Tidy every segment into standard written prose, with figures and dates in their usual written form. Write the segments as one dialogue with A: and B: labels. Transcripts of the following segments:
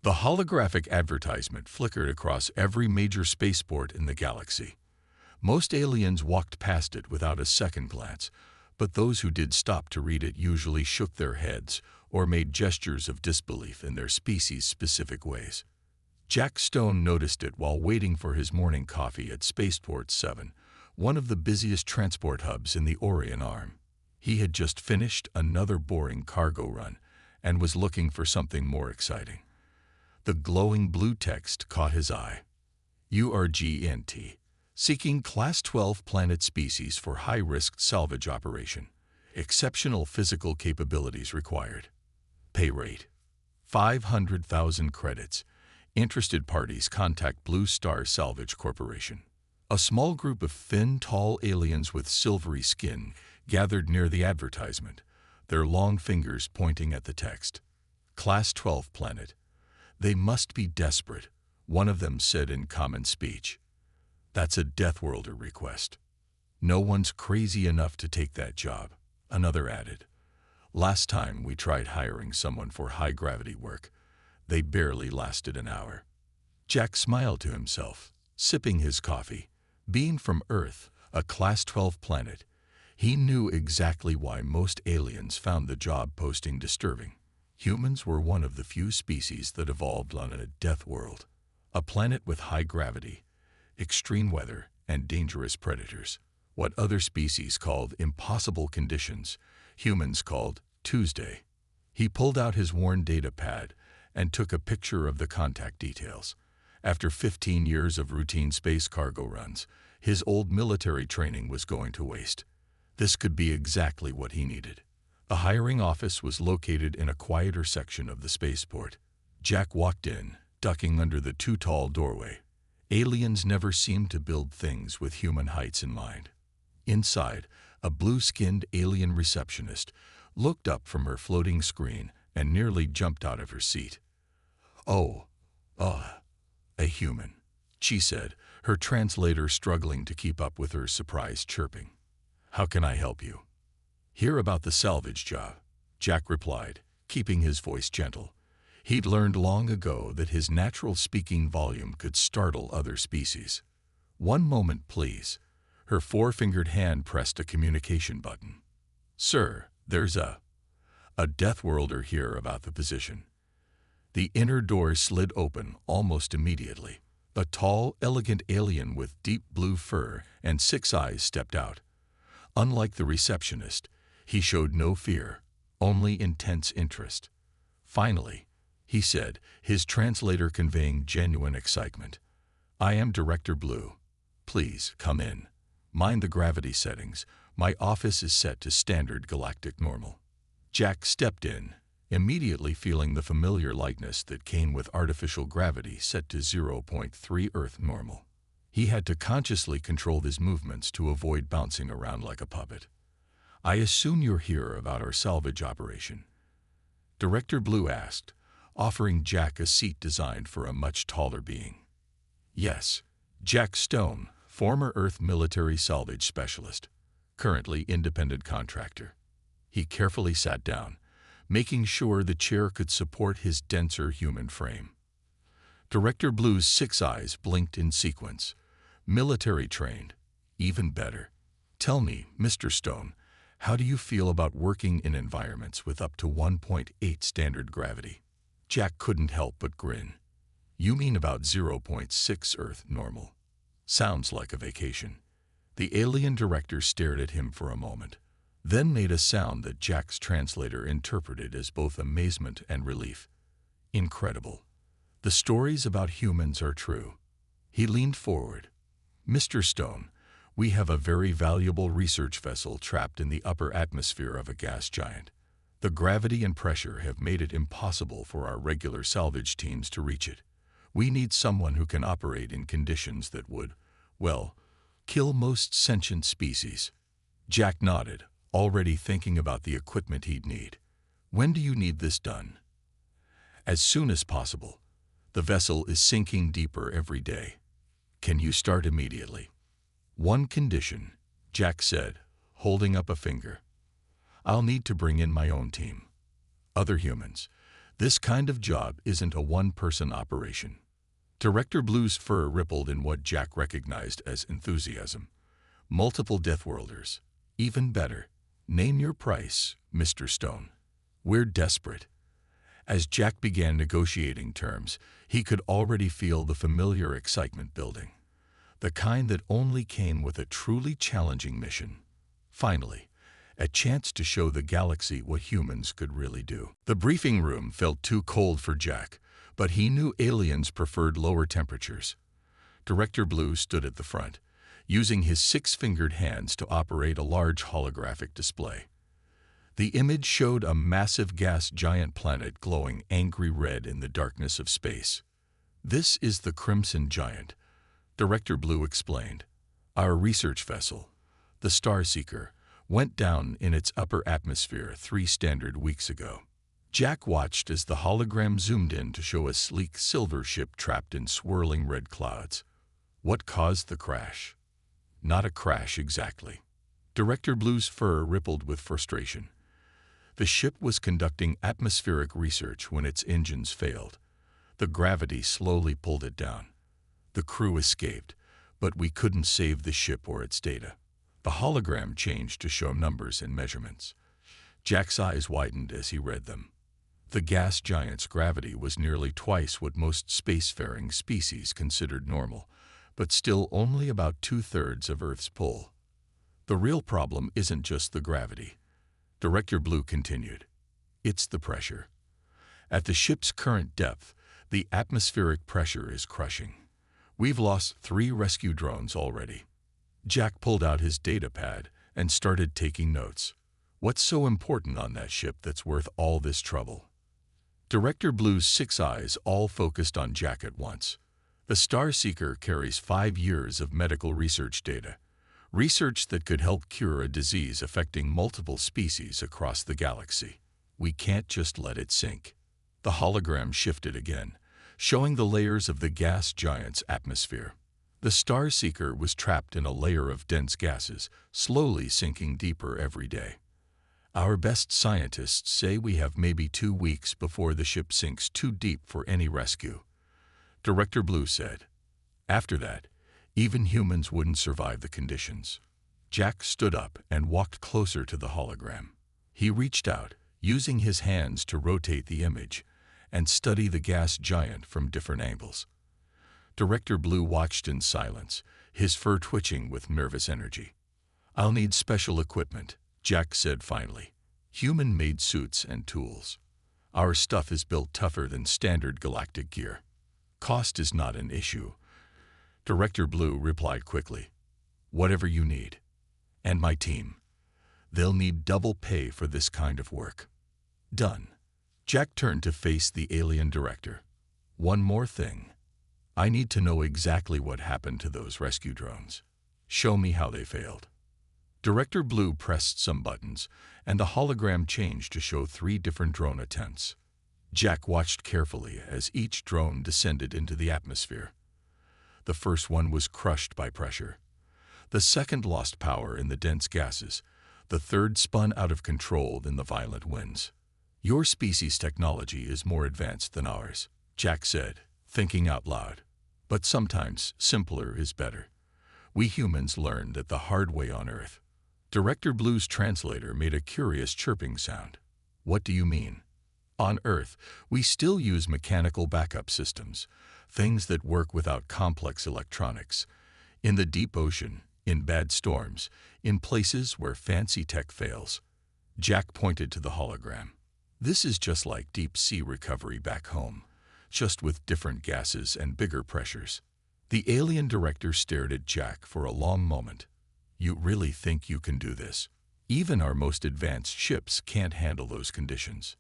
A: The holographic advertisement flickered across every major spaceport in the galaxy. Most aliens walked past it without a second glance, but those who did stop to read it usually shook their heads or made gestures of disbelief in their species-specific ways. Jack Stone noticed it while waiting for his morning coffee at Spaceport 7, one of the busiest transport hubs in the Orion Arm. He had just finished another boring cargo run and was looking for something more exciting. The glowing blue text caught his eye. URGNT, seeking Class 12 planet species for high-risk salvage operation. Exceptional physical capabilities required. Pay rate: 500,000 credits. Interested parties contact Blue Star Salvage Corporation. A small group of thin, tall aliens with silvery skin gathered near the advertisement, their long fingers pointing at the text. Class 12 planet. They must be desperate, one of them said in common speech. That's a Deathworlder request. No one's crazy enough to take that job, another added. Last time we tried hiring someone for high-gravity work, they barely lasted an hour. Jack smiled to himself, sipping his coffee. Being from Earth, a Class 12 planet, he knew exactly why most aliens found the job posting disturbing. Humans were one of the few species that evolved on a death world, a planet with high gravity, extreme weather, and dangerous predators. What other species called impossible conditions, humans called Tuesday. He pulled out his worn data pad and took a picture of the contact details. After 15 years of routine space cargo runs, his old military training was going to waste. This could be exactly what he needed. The hiring office was located in a quieter section of the spaceport. Jack walked in, ducking under the too-tall doorway. Aliens never seemed to build things with human heights in mind. Inside, a blue-skinned alien receptionist looked up from her floating screen and nearly jumped out of her seat. A human, she said, her translator struggling to keep up with her surprised chirping. How can I help you? Hear about the salvage job, Jack replied, keeping his voice gentle. He'd learned long ago that his natural speaking volume could startle other species. One moment, please. Her four-fingered hand pressed a communication button. Sir, there's a Deathworlder here about the position. The inner door slid open almost immediately. A tall, elegant alien with deep blue fur and 6 eyes stepped out. Unlike the receptionist, he showed no fear, only intense interest. Finally, he said, his translator conveying genuine excitement. I am Director Blue. Please, come in. Mind the gravity settings. My office is set to standard galactic normal. Jack stepped in, immediately feeling the familiar lightness that came with artificial gravity set to 0.3 Earth normal. He had to consciously control his movements to avoid bouncing around like a puppet. I assume you're here about our salvage operation? Director Blue asked, offering Jack a seat designed for a much taller being. Yes, Jack Stone, former Earth military salvage specialist, currently independent contractor. He carefully sat down, making sure the chair could support his denser human frame. Director Blue's 6 eyes blinked in sequence. Military trained, even better. Tell me, Mr. Stone, how do you feel about working in environments with up to 1.8 standard gravity? Jack couldn't help but grin. You mean about 0.6 Earth normal? Sounds like a vacation. The alien director stared at him for a moment, then made a sound that Jack's translator interpreted as both amazement and relief. Incredible. The stories about humans are true. He leaned forward. Mr. Stone, we have a very valuable research vessel trapped in the upper atmosphere of a gas giant. The gravity and pressure have made it impossible for our regular salvage teams to reach it. We need someone who can operate in conditions that would, well, kill most sentient species. Jack nodded, already thinking about the equipment he'd need. When do you need this done? As soon as possible. The vessel is sinking deeper every day. Can you start immediately? One condition, Jack said, holding up a finger. I'll need to bring in my own team. Other humans. This kind of job isn't a one-person operation. Director Blue's fur rippled in what Jack recognized as enthusiasm. Multiple Deathworlders. Even better. Name your price, Mr. Stone. We're desperate. As Jack began negotiating terms, he could already feel the familiar excitement building. The kind that only came with a truly challenging mission. Finally, a chance to show the galaxy what humans could really do. The briefing room felt too cold for Jack, but he knew aliens preferred lower temperatures. Director Blue stood at the front, using his six-fingered hands to operate a large holographic display. The image showed a massive gas giant planet glowing angry red in the darkness of space. This is the Crimson Giant, Director Blue explained. Our research vessel, the Starseeker, went down in its upper atmosphere 3 standard weeks ago. Jack watched as the hologram zoomed in to show a sleek silver ship trapped in swirling red clouds. What caused the crash? Not a crash exactly. Director Blue's fur rippled with frustration. The ship was conducting atmospheric research when its engines failed. The gravity slowly pulled it down. The crew escaped, but we couldn't save the ship or its data. The hologram changed to show numbers and measurements. Jack's eyes widened as he read them. The gas giant's gravity was nearly twice what most spacefaring species considered normal, but still only about 2/3 of Earth's pull. The real problem isn't just the gravity, Director Blue continued. It's the pressure. At the ship's current depth, the atmospheric pressure is crushing. We've lost 3 rescue drones already. Jack pulled out his data pad and started taking notes. What's so important on that ship that's worth all this trouble? Director Blue's 6 eyes all focused on Jack at once. The Starseeker carries 5 years of medical research data. Research that could help cure a disease affecting multiple species across the galaxy. We can't just let it sink. The hologram shifted again, showing the layers of the gas giant's atmosphere. The Starseeker was trapped in a layer of dense gases, slowly sinking deeper every day. Our best scientists say we have maybe 2 weeks before the ship sinks too deep for any rescue, Director Blue said. After that, even humans wouldn't survive the conditions. Jack stood up and walked closer to the hologram. He reached out, using his hands to rotate the image and study the gas giant from different angles. Director Blue watched in silence, his fur twitching with nervous energy. I'll need special equipment, Jack said finally. Human-made suits and tools. Our stuff is built tougher than standard galactic gear. Cost is not an issue, Director Blue replied quickly. Whatever you need. And my team. They'll need double pay for this kind of work. Done. Jack turned to face the alien director. One more thing. I need to know exactly what happened to those rescue drones. Show me how they failed. Director Blue pressed some buttons, and the hologram changed to show 3 different drone attempts. Jack watched carefully as each drone descended into the atmosphere. The first one was crushed by pressure. The second lost power in the dense gases. The third spun out of control in the violent winds. Your species' technology is more advanced than ours, Jack said, thinking out loud. But sometimes simpler is better. We humans learned it the hard way on Earth. Director Blue's translator made a curious chirping sound. What do you mean? On Earth, we still use mechanical backup systems, things that work without complex electronics. In the deep ocean, in bad storms, in places where fancy tech fails. Jack pointed to the hologram. This is just like deep-sea recovery back home, just with different gases and bigger pressures. The alien director stared at Jack for a long moment. You really think you can do this? Even our most advanced ships can't handle those conditions.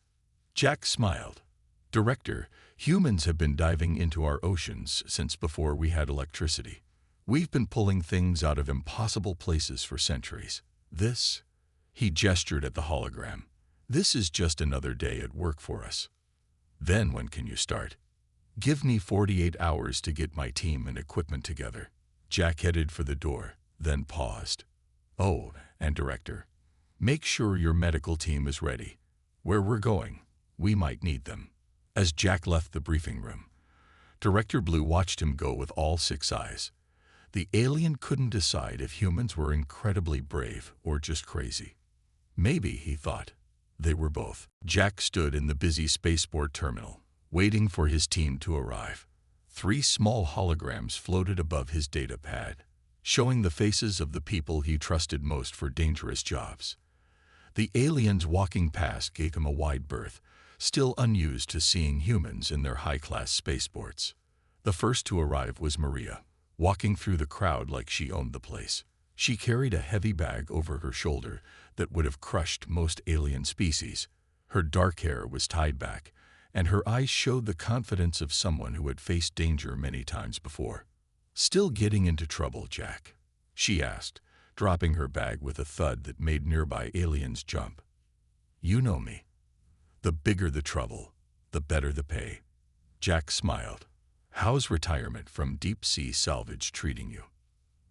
A: Jack smiled. Director, humans have been diving into our oceans since before we had electricity. We've been pulling things out of impossible places for centuries. This, he gestured at the hologram, this is just another day at work for us. Then when can you start? Give me 48 hours to get my team and equipment together. Jack headed for the door, then paused. Oh, and Director, make sure your medical team is ready. Where we're going, we might need them. As Jack left the briefing room, Director Blue watched him go with all 6 eyes. The alien couldn't decide if humans were incredibly brave or just crazy. Maybe, he thought, they were both. Jack stood in the busy spaceport terminal, waiting for his team to arrive. 3 small holograms floated above his data pad, showing the faces of the people he trusted most for dangerous jobs. The aliens walking past gave him a wide berth, still unused to seeing humans in their high-class spaceports. The first to arrive was Maria, walking through the crowd like she owned the place. She carried a heavy bag over her shoulder that would have crushed most alien species. Her dark hair was tied back, and her eyes showed the confidence of someone who had faced danger many times before. "Still getting into trouble, Jack?" she asked, dropping her bag with a thud that made nearby aliens jump. "You know me. The bigger the trouble, the better the pay." Jack smiled. "How's retirement from deep-sea salvage treating you?"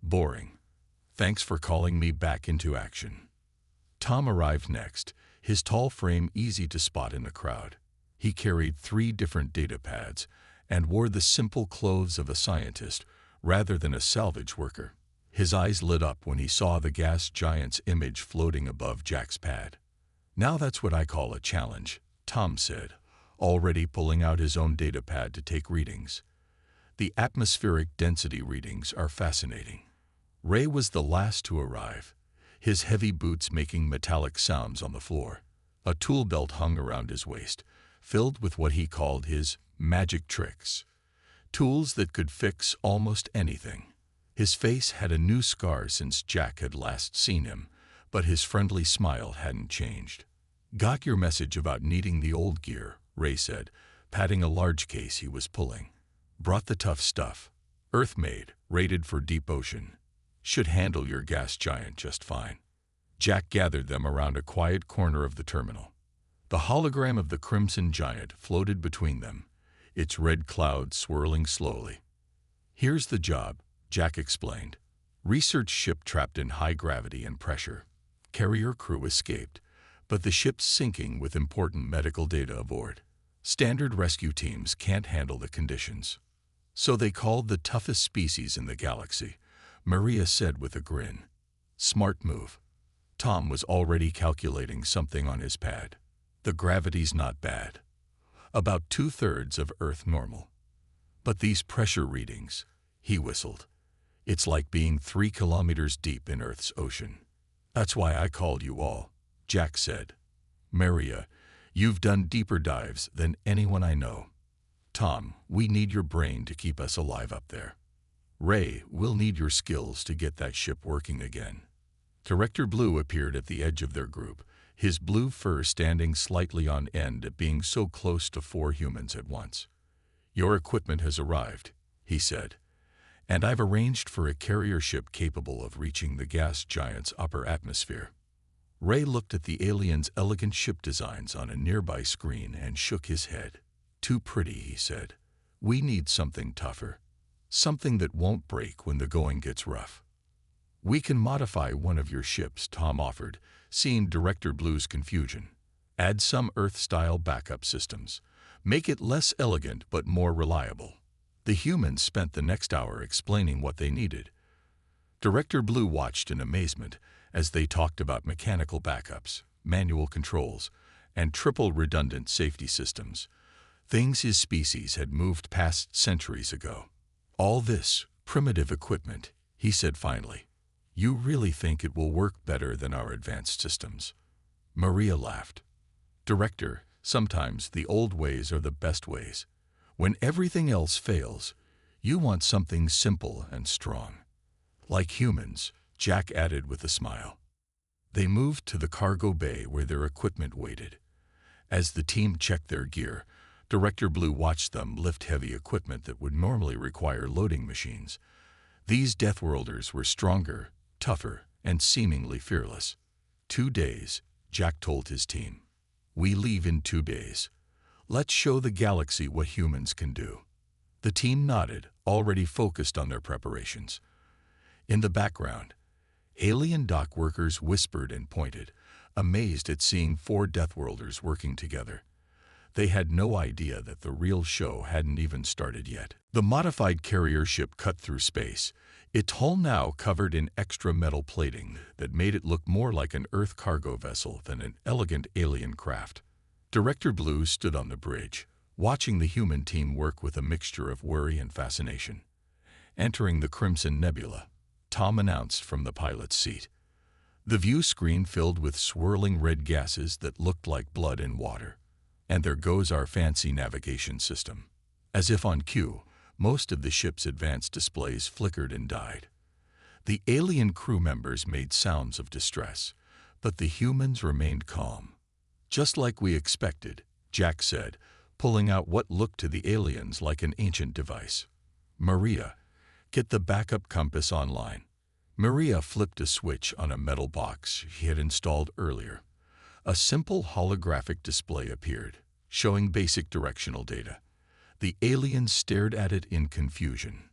A: "Boring. Thanks for calling me back into action." Tom arrived next, his tall frame easy to spot in the crowd. He carried 3 different data pads and wore the simple clothes of a scientist rather than a salvage worker. His eyes lit up when he saw the gas giant's image floating above Jack's pad. "Now that's what I call a challenge," Tom said, already pulling out his own data pad to take readings. The atmospheric density readings are fascinating. Ray was the last to arrive, his heavy boots making metallic sounds on the floor. A tool belt hung around his waist, filled with what he called his magic tricks, tools that could fix almost anything. His face had a new scar since Jack had last seen him, but his friendly smile hadn't changed. "Got your message about needing the old gear," Ray said, patting a large case he was pulling. "Brought the tough stuff. Earth-made, rated for deep ocean. Should handle your gas giant just fine." Jack gathered them around a quiet corner of the terminal. The hologram of the Crimson Giant floated between them, its red cloud swirling slowly. "Here's the job," Jack explained. "Research ship trapped in high gravity and pressure. Carrier crew escaped, but the ship's sinking with important medical data aboard. Standard rescue teams can't handle the conditions. So they called the toughest species in the galaxy," Maria said with a grin. "Smart move." Tom was already calculating something on his pad. "The gravity's not bad. About 2/3 of Earth normal. But these pressure readings," he whistled. "It's like being 3 kilometers deep in Earth's ocean." "That's why I called you all," Jack said. "Maria, you've done deeper dives than anyone I know. Tom, we need your brain to keep us alive up there. Ray, we'll need your skills to get that ship working again." Director Blue appeared at the edge of their group, his blue fur standing slightly on end at being so close to 4 humans at once. "Your equipment has arrived," he said, "and I've arranged for a carrier ship capable of reaching the gas giant's upper atmosphere." Ray looked at the alien's elegant ship designs on a nearby screen and shook his head. "Too pretty," he said. "We need something tougher. Something that won't break when the going gets rough." "We can modify one of your ships," Tom offered, seeing Director Blue's confusion. "Add some Earth-style backup systems. Make it less elegant but more reliable." The humans spent the next hour explaining what they needed. Director Blue watched in amazement as they talked about mechanical backups, manual controls, and triple redundant safety systems, things his species had moved past centuries ago. "All this primitive equipment," he said finally. "You really think it will work better than our advanced systems?" Maria laughed. "Director, sometimes the old ways are the best ways. When everything else fails, you want something simple and strong." "Like humans," Jack added with a smile. They moved to the cargo bay where their equipment waited. As the team checked their gear, Director Blue watched them lift heavy equipment that would normally require loading machines. These Deathworlders were stronger, tougher, and seemingly fearless. 2 days, Jack told his team. "We leave in 2 days. Let's show the galaxy what humans can do." The team nodded, already focused on their preparations. In the background, alien dock workers whispered and pointed, amazed at seeing 4 Deathworlders working together. They had no idea that the real show hadn't even started yet. The modified carrier ship cut through space, its hull now covered in extra metal plating that made it look more like an Earth cargo vessel than an elegant alien craft. Director Blue stood on the bridge, watching the human team work with a mixture of worry and fascination. Entering the Crimson Nebula, Tom announced from the pilot's seat. The view screen filled with swirling red gases that looked like blood in water. And there goes our fancy navigation system. As if on cue, most of the ship's advanced displays flickered and died. The alien crew members made sounds of distress, but the humans remained calm. Just like we expected, Jack said, pulling out what looked to the aliens like an ancient device. Maria, get the backup compass online. Maria flipped a switch on a metal box he had installed earlier. A simple holographic display appeared, showing basic directional data. The aliens stared at it in confusion.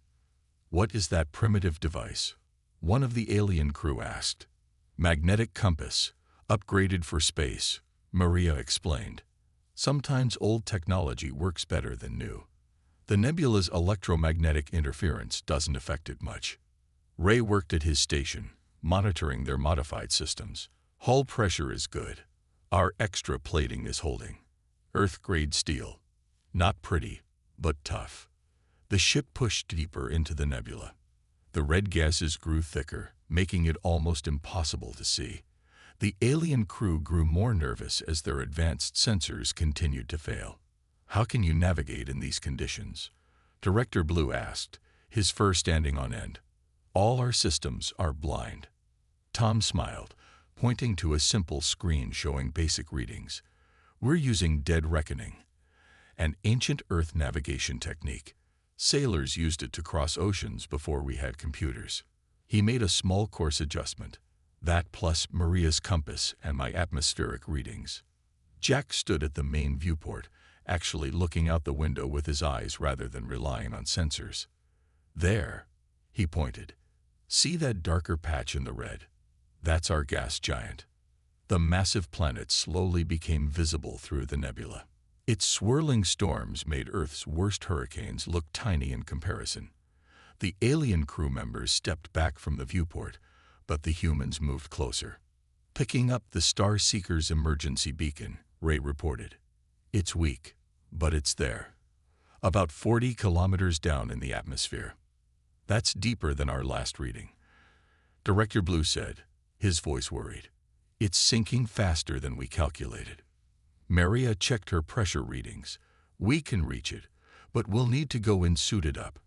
A: "What is that primitive device?" one of the alien crew asked. "Magnetic compass, upgraded for space," Maria explained. "Sometimes old technology works better than new. The nebula's electromagnetic interference doesn't affect it much." Ray worked at his station, monitoring their modified systems. "Hull pressure is good. Our extra plating is holding. Earth-grade steel. Not pretty, but tough." The ship pushed deeper into the nebula. The red gases grew thicker, making it almost impossible to see. The alien crew grew more nervous as their advanced sensors continued to fail. "How can you navigate in these conditions?" Director Blue asked, his fur standing on end. "All our systems are blind." Tom smiled, pointing to a simple screen showing basic readings. "We're using dead reckoning, an ancient Earth navigation technique. Sailors used it to cross oceans before we had computers." He made a small course adjustment, that plus Maria's compass and my atmospheric readings. Jack stood at the main viewport, actually looking out the window with his eyes rather than relying on sensors. "There," he pointed. "See that darker patch in the red? That's our gas giant." The massive planet slowly became visible through the nebula. Its swirling storms made Earth's worst hurricanes look tiny in comparison. The alien crew members stepped back from the viewport, but the humans moved closer. "Picking up the Star Seeker's emergency beacon," Ray reported. "It's weak, but it's there. About 40 kilometers down in the atmosphere. That's deeper than our last reading." Director Blue said, his voice worried. "It's sinking faster than we calculated." Maria checked her pressure readings. "We can reach it, but we'll need to go in suited up.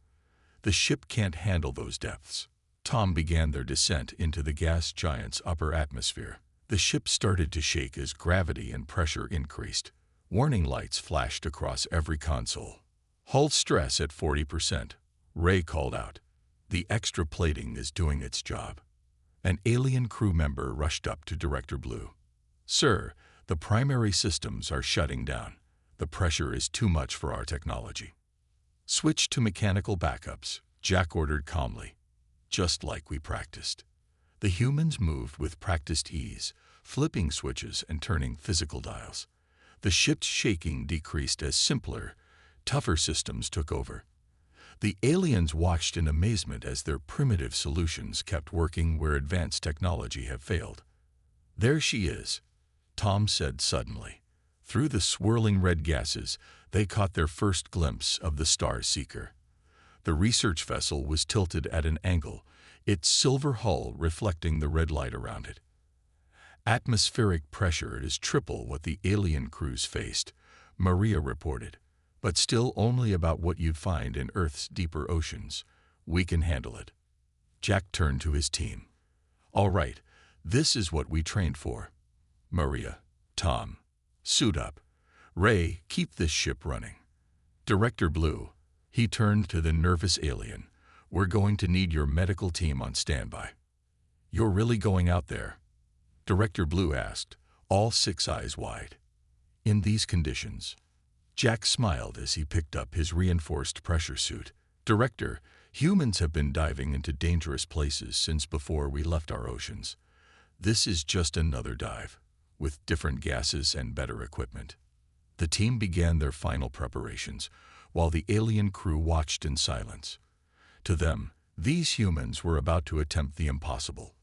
A: The ship can't handle those depths." Tom began their descent into the gas giant's upper atmosphere. The ship started to shake as gravity and pressure increased. Warning lights flashed across every console. "Hull stress at 40%, Ray called out. "The extra plating is doing its job." An alien crew member rushed up to Director Blue. "Sir, the primary systems are shutting down. The pressure is too much for our technology." "Switch to mechanical backups," Jack ordered calmly. "Just like we practiced." The humans moved with practiced ease, flipping switches and turning physical dials. The ship's shaking decreased as simpler, tougher systems took over. The aliens watched in amazement as their primitive solutions kept working where advanced technology had failed. "There she is," Tom said suddenly. Through the swirling red gases, they caught their first glimpse of the Star Seeker. The research vessel was tilted at an angle, its silver hull reflecting the red light around it. "Atmospheric pressure is triple what the alien crews faced," Maria reported, "but still only about what you'd find in Earth's deeper oceans. We can handle it." Jack turned to his team. "All right, this is what we trained for. Maria, Tom, suit up. Ray, keep this ship running. Director Blue," he turned to the nervous alien, "we're going to need your medical team on standby." "You're really going out there?" Director Blue asked, all six eyes wide. "In these conditions?" Jack smiled as he picked up his reinforced pressure suit. "Director, humans have been diving into dangerous places since before we left our oceans. This is just another dive, with different gases and better equipment." The team began their final preparations, while the alien crew watched in silence. To them, these humans were about to attempt the impossible.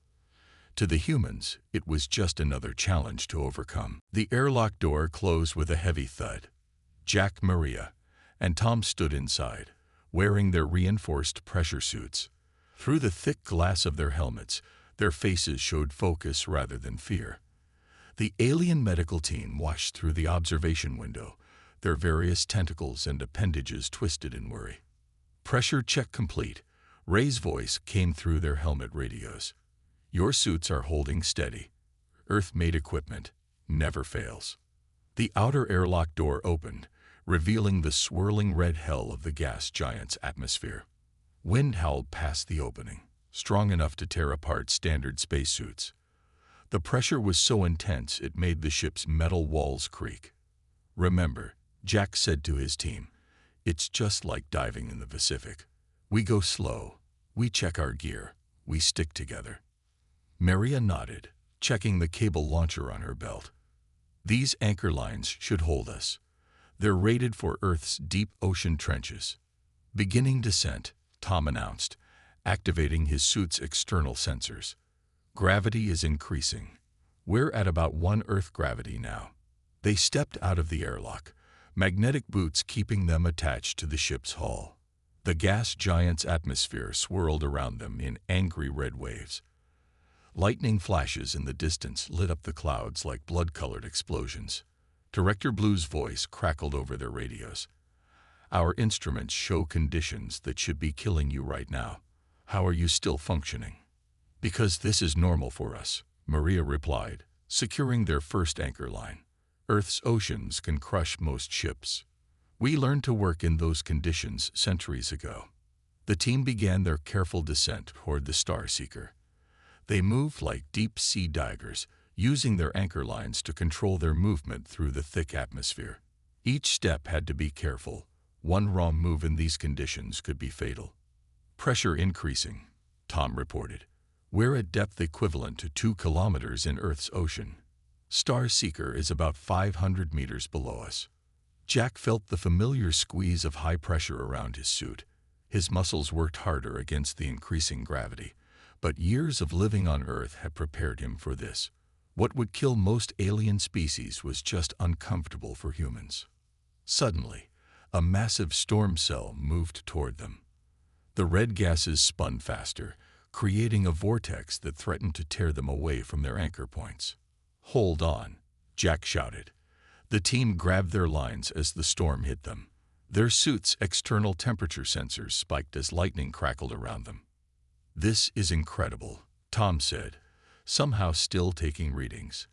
A: To the humans, it was just another challenge to overcome. The airlock door closed with a heavy thud. Jack, Maria, and Tom stood inside, wearing their reinforced pressure suits. Through the thick glass of their helmets, their faces showed focus rather than fear. The alien medical team watched through the observation window, their various tentacles and appendages twisted in worry. Pressure check complete. Ray's voice came through their helmet radios. Your suits are holding steady. Earth-made equipment never fails. The outer airlock door opened, revealing the swirling red hell of the gas giant's atmosphere. Wind howled past the opening, strong enough to tear apart standard spacesuits. The pressure was so intense it made the ship's metal walls creak. Remember, Jack said to his team, it's just like diving in the Pacific. We go slow, we check our gear, we stick together. Maria nodded, checking the cable launcher on her belt. These anchor lines should hold us. They're rated for Earth's deep ocean trenches. Beginning descent, Tom announced, activating his suit's external sensors. Gravity is increasing. We're at about 1 Earth gravity now. They stepped out of the airlock, magnetic boots keeping them attached to the ship's hull. The gas giant's atmosphere swirled around them in angry red waves. Lightning flashes in the distance lit up the clouds like blood-colored explosions. Director Blue's voice crackled over their radios. Our instruments show conditions that should be killing you right now. How are you still functioning? Because this is normal for us, Maria replied, securing their first anchor line. Earth's oceans can crush most ships. We learned to work in those conditions centuries ago. The team began their careful descent toward the Star Seeker. They moved like deep-sea divers, using their anchor lines to control their movement through the thick atmosphere. Each step had to be careful. One wrong move in these conditions could be fatal. Pressure increasing, Tom reported. We're at depth equivalent to 2 kilometers in Earth's ocean. Star Seeker is about 500 meters below us. Jack felt the familiar squeeze of high pressure around his suit. His muscles worked harder against the increasing gravity. But years of living on Earth had prepared him for this. What would kill most alien species was just uncomfortable for humans. Suddenly, a massive storm cell moved toward them. The red gases spun faster, creating a vortex that threatened to tear them away from their anchor points. Hold on, Jack shouted. The team grabbed their lines as the storm hit them. Their suits' external temperature sensors spiked as lightning crackled around them. This is incredible, Tom said, somehow still taking readings.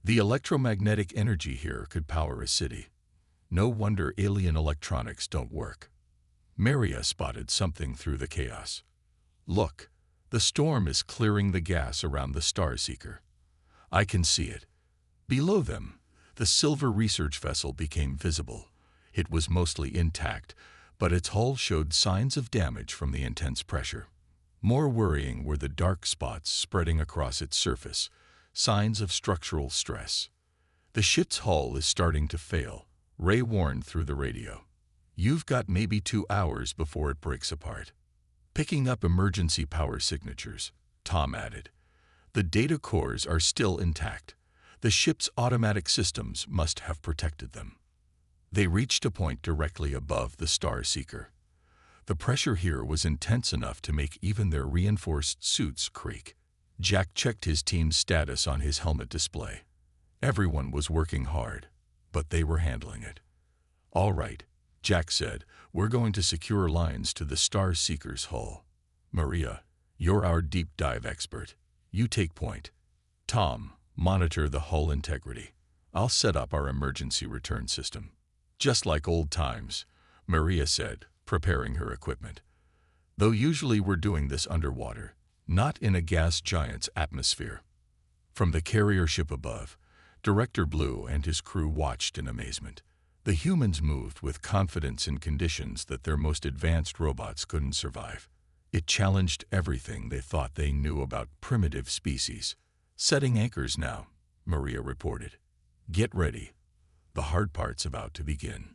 A: The electromagnetic energy here could power a city. No wonder alien electronics don't work. Maria spotted something through the chaos. Look, the storm is clearing the gas around the Star Seeker. I can see it. Below them, the silver research vessel became visible. It was mostly intact, but its hull showed signs of damage from the intense pressure. More worrying were the dark spots spreading across its surface, signs of structural stress. The ship's hull is starting to fail, Ray warned through the radio. You've got maybe 2 hours before it breaks apart. Picking up emergency power signatures, Tom added. The data cores are still intact. The ship's automatic systems must have protected them. They reached a point directly above the Star Seeker. The pressure here was intense enough to make even their reinforced suits creak. Jack checked his team's status on his helmet display. Everyone was working hard, but they were handling it. All right, Jack said, we're going to secure lines to the Star Seeker's hull. Maria, you're our deep dive expert. You take point. Tom, monitor the hull integrity. I'll set up our emergency return system. Just like old times, Maria said, preparing her equipment. Though usually we're doing this underwater, not in a gas giant's atmosphere. From the carrier ship above, Director Blue and his crew watched in amazement. The humans moved with confidence in conditions that their most advanced robots couldn't survive. It challenged everything they thought they knew about primitive species. Setting anchors now, Maria reported. Get ready. The hard part's about to begin.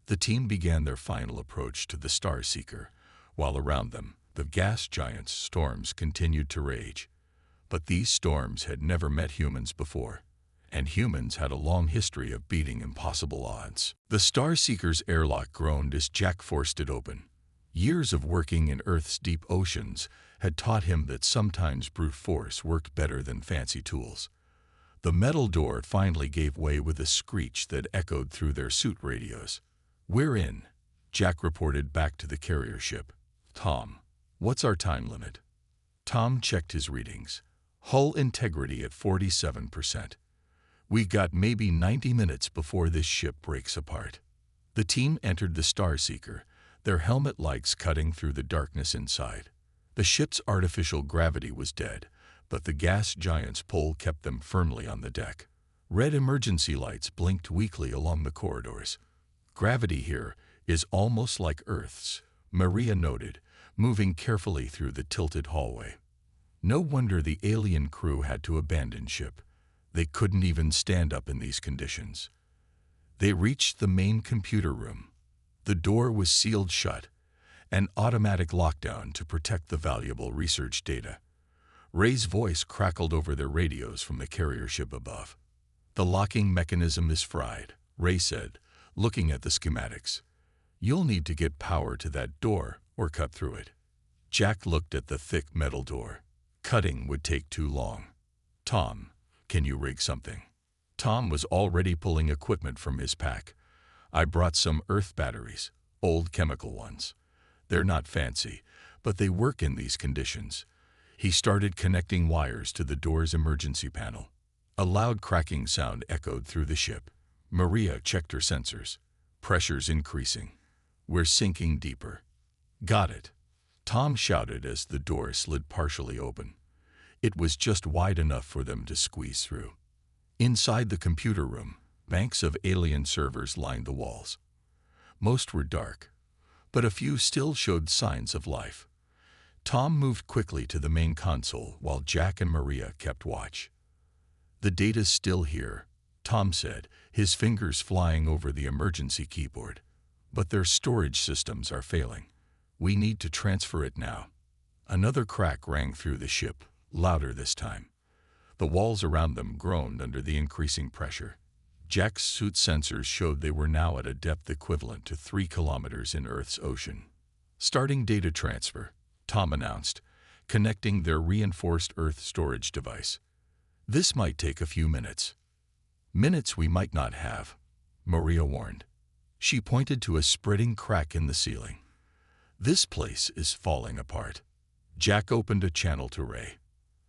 A: The team began their final approach to the Star Seeker, while around them, the gas giant's storms continued to rage. But these storms had never met humans before, and humans had a long history of beating impossible odds. The Star Seeker's airlock groaned as Jack forced it open. Years of working in Earth's deep oceans had taught him that sometimes brute force worked better than fancy tools. The metal door finally gave way with a screech that echoed through their suit radios. "We're in," Jack reported back to the carrier ship. "Tom, what's our time limit?" Tom checked his readings. Hull integrity at 47%. "We got maybe 90 minutes before this ship breaks apart." The team entered the Star Seeker, their helmet lights cutting through the darkness inside. The ship's artificial gravity was dead, but the gas giant's pull kept them firmly on the deck. Red emergency lights blinked weakly along the corridors. "Gravity here is almost like Earth's," Maria noted, moving carefully through the tilted hallway. No wonder the alien crew had to abandon ship. They couldn't even stand up in these conditions. They reached the main computer room. The door was sealed shut, an automatic lockdown to protect the valuable research data. Ray's voice crackled over their radios from the carrier ship above. "The locking mechanism is fried," Ray said, looking at the schematics. "You'll need to get power to that door or cut through it." Jack looked at the thick metal door. Cutting would take too long. "Tom, can you rig something?" Tom was already pulling equipment from his pack. "I brought some Earth batteries, old chemical ones. They're not fancy, but they work in these conditions." He started connecting wires to the door's emergency panel. A loud cracking sound echoed through the ship. Maria checked her sensors. "Pressure's increasing. We're sinking deeper." "Got it," Tom shouted as the door slid partially open. It was just wide enough for them to squeeze through. Inside the computer room, banks of alien servers lined the walls. Most were dark, but a few still showed signs of life. Tom moved quickly to the main console while Jack and Maria kept watch. "The data's still here," Tom said, his fingers flying over the emergency keyboard. "But their storage systems are failing. We need to transfer it now." Another crack rang through the ship, louder this time. The walls around them groaned under the increasing pressure. Jack's suit sensors showed they were now at a depth equivalent to 3 kilometers in Earth's ocean. "Starting data transfer," Tom announced, connecting their reinforced Earth storage device. "This might take a few minutes." "Minutes we might not have," Maria warned. She pointed to a spreading crack in the ceiling. "This place is falling apart." Jack opened a channel to Ray.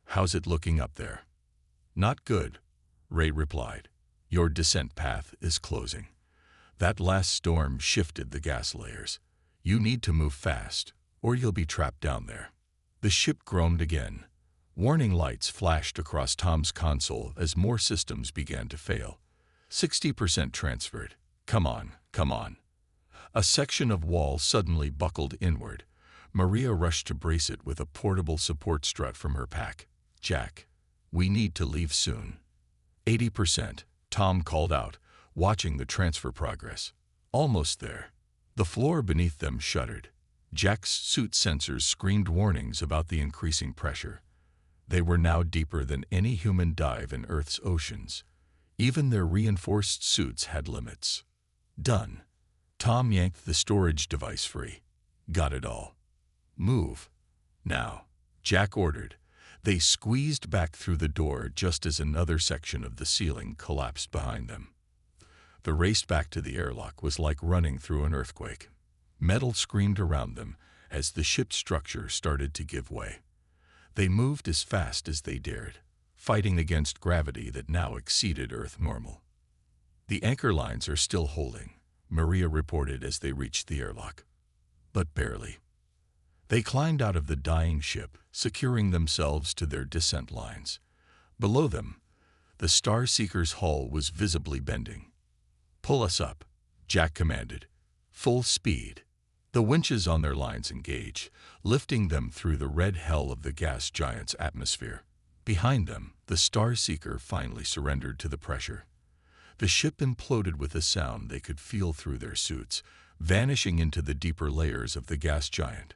A: "How's it looking up there?" "Not good," Ray replied. "Your descent path is closing. That last storm shifted the gas layers. You need to move fast, or you'll be trapped down there." The ship groaned again. Warning lights flashed across Tom's console as more systems began to fail. 60% transferred. Come on, come on." A section of wall suddenly buckled inward. Maria rushed to brace it with a portable support strut from her pack. "Jack, we need to leave soon." 80%, Tom called out, watching the transfer progress. "Almost there." The floor beneath them shuddered. Jack's suit sensors screamed warnings about the increasing pressure. They were now deeper than any human dive in Earth's oceans. Even their reinforced suits had limits. "Done." Tom yanked the storage device free. "Got it all. Move. Now," Jack ordered. They squeezed back through the door just as another section of the ceiling collapsed behind them. The race back to the airlock was like running through an earthquake. Metal screamed around them as the ship's structure started to give way. They moved as fast as they dared, fighting against gravity that now exceeded Earth normal. "The anchor lines are still holding," Maria reported as they reached the airlock. "But barely." They climbed out of the dying ship, securing themselves to their descent lines. Below them, the Star Seeker's hull was visibly bending. "Pull us up," Jack commanded. "Full speed." The winches on their lines engaged, lifting them through the red hell of the gas giant's atmosphere. Behind them, the Star Seeker finally surrendered to the pressure. The ship imploded with a sound they could feel through their suits, vanishing into the deeper layers of the gas giant.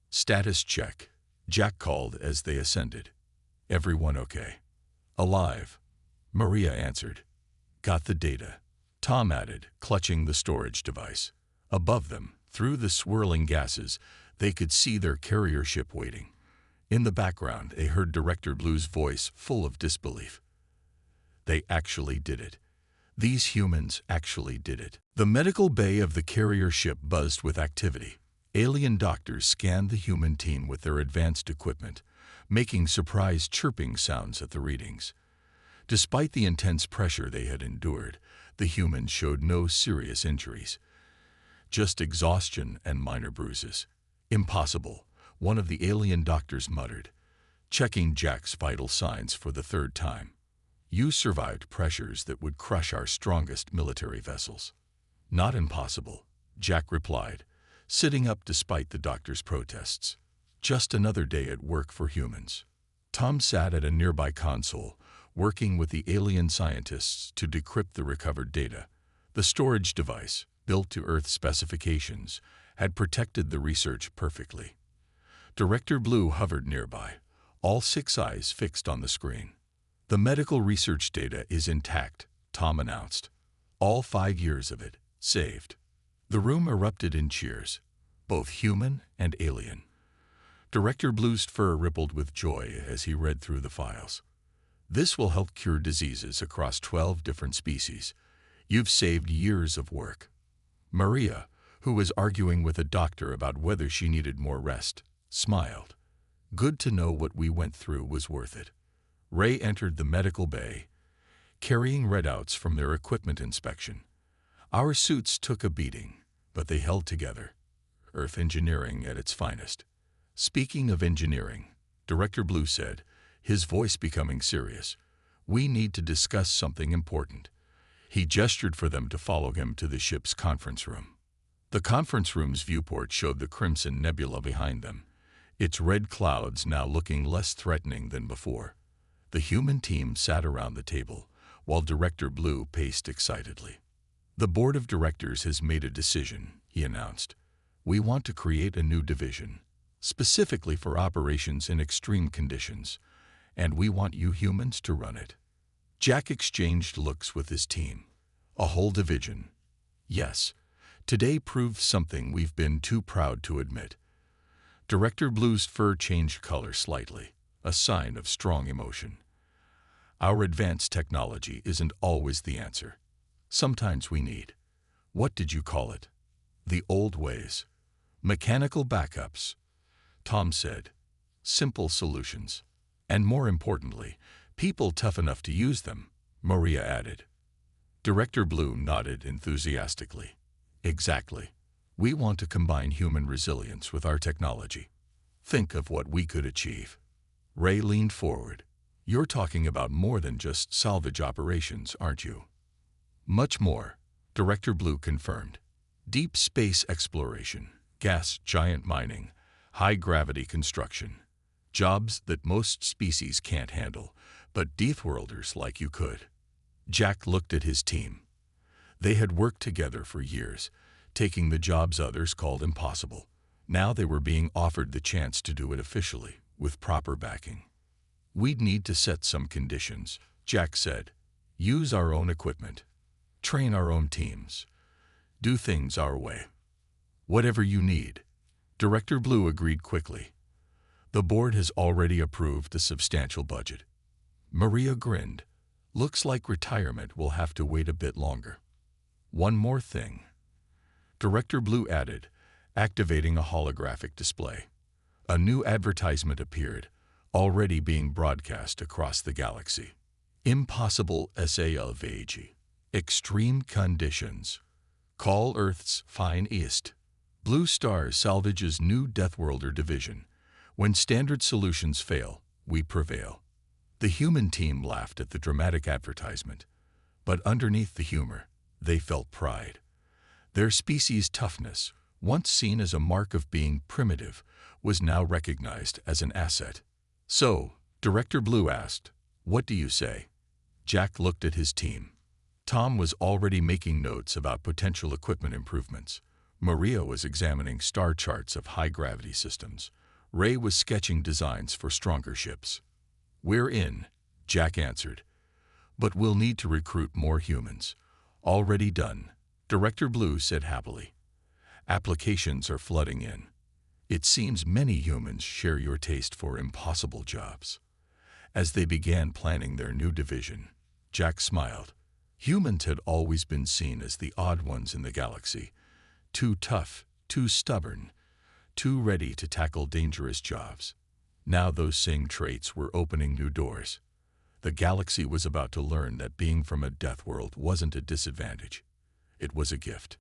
A: "Status check," Jack called as they ascended. "Everyone okay?" "Alive," Maria answered. "Got the data," Tom added, clutching the storage device. Above them, through the swirling gases, they could see their carrier ship waiting. In the background, they heard Director Blue's voice, full of disbelief. They actually did it. These humans actually did it. The medical bay of the carrier ship buzzed with activity. Alien doctors scanned the human team with their advanced equipment, making surprised chirping sounds at the readings. Despite the intense pressure they had endured, the humans showed no serious injuries. Just exhaustion and minor bruises. "Impossible," one of the alien doctors muttered, checking Jack's vital signs for the third time. "You survived pressures that would crush our strongest military vessels." "Not impossible," Jack replied, sitting up despite the doctor's protests. "Just another day at work for humans." Tom sat at a nearby console, working with the alien scientists to decrypt the recovered data. The storage device, built to Earth specifications, had protected the research perfectly. Director Blue hovered nearby, all 6 eyes fixed on the screen. "The medical research data is intact," Tom announced. "All 5 years of it, saved." The room erupted in cheers, both human and alien. Director Blue's fur rippled with joy as he read through the files. "This will help cure diseases across 12 different species. You've saved years of work." Maria, who was arguing with a doctor about whether she needed more rest, smiled. "Good to know what we went through was worth it." Ray entered the medical bay, carrying readouts from their equipment inspection. "Our suits took a beating, but they held together. Earth engineering at its finest." "Speaking of engineering," Director Blue said, his voice becoming serious, "we need to discuss something important." He gestured for them to follow him to the ship's conference room. The conference room's viewport showed the Crimson Nebula behind them, its red clouds now looking less threatening than before. The human team sat around the table, while Director Blue paced excitedly. "The board of directors has made a decision," he announced. "We want to create a new division, specifically for operations in extreme conditions, and we want you humans to run it." Jack exchanged looks with his team. "A whole division?" "Yes. Today proved something we've been too proud to admit." Director Blue's fur changed color slightly, a sign of strong emotion. "Our advanced technology isn't always the answer. Sometimes we need, what did you call it? The old ways. Mechanical backups," Tom said. "Simple solutions. And more importantly, people tough enough to use them," Maria added. Director Blue nodded enthusiastically. "Exactly. We want to combine human resilience with our technology. Think of what we could achieve." Ray leaned forward. "You're talking about more than just salvage operations, aren't you?" "Much more," Director Blue confirmed. "Deep space exploration, gas giant mining, high-gravity construction. Jobs that most species can't handle, but Deathworlders like you could." Jack looked at his team. They had worked together for years, taking the jobs others called impossible. Now they were being offered the chance to do it officially, with proper backing. "We'd need to set some conditions," Jack said. "Use our own equipment. Train our own teams. Do things our way. Whatever you need." Director Blue agreed quickly. "The board has already approved a substantial budget." Maria grinned. "Looks like retirement will have to wait a bit longer." "One more thing," Director Blue added, activating a holographic display. A new advertisement appeared, already being broadcast across the galaxy. "Impossible salvage. Extreme conditions. Call Earth's Fine East. Blue Star salvages new Deathworlder division. When standard solutions fail, we prevail." The human team laughed at the dramatic advertisement, but underneath the humor, they felt pride. Their species' toughness, once seen as a mark of being primitive, was now recognized as an asset. "So," Director Blue asked, "what do you say?" Jack looked at his team. Tom was already making notes about potential equipment improvements. Maria was examining star charts of high-gravity systems. Ray was sketching designs for stronger ships. "We're in," Jack answered. "But we'll need to recruit more humans." "Already done," Director Blue said happily. "Applications are flooding in. It seems many humans share your taste for impossible jobs." As they began planning their new division, Jack smiled. Humans had always been seen as the odd ones in the galaxy, too tough, too stubborn, too ready to tackle dangerous jobs. Now those same traits were opening new doors. The galaxy was about to learn that being from a death world wasn't a disadvantage. It was a gift.